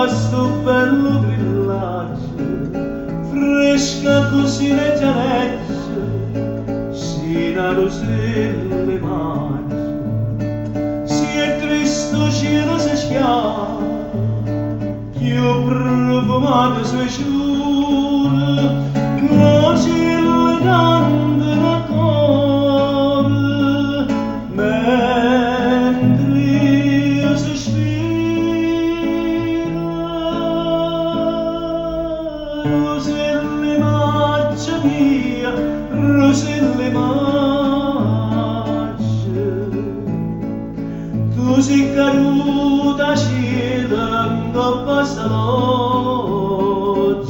sto bello grillaggio, fresca così leggerezza, sino lo stelle maggio. Si è triste cielo si schiava, più profumato sue giure, noci elegante raccorre, mentre io sospiro. Roselle maccia mia, Roselle maccia, tu sei caduta scendendo questa noce,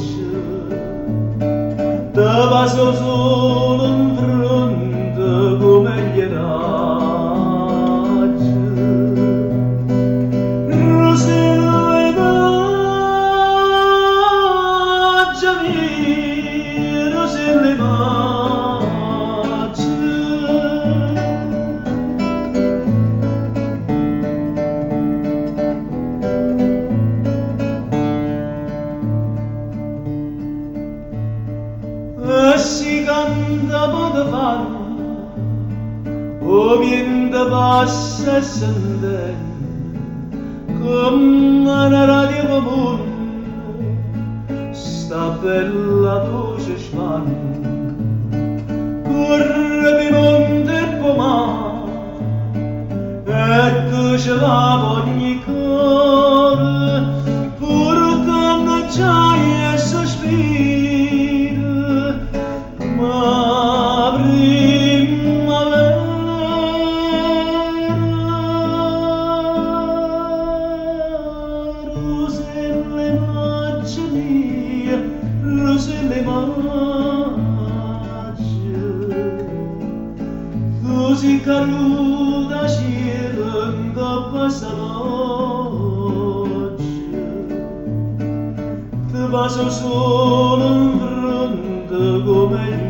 te passo solo in fronte come gli raggi. Roselle maccia mia, Roselle maccia. E si canta poco fanno, o viento passa e sente, come una radio comune, sta bella voce spanne, corre per monte e pomare, e tu ce la ogni cuore, portando gioia e sospiro. Ma primavera, Roselle maccia mia, Roselle maccia, tu sei caduta cielo in questa noce, te passo solo in fronte come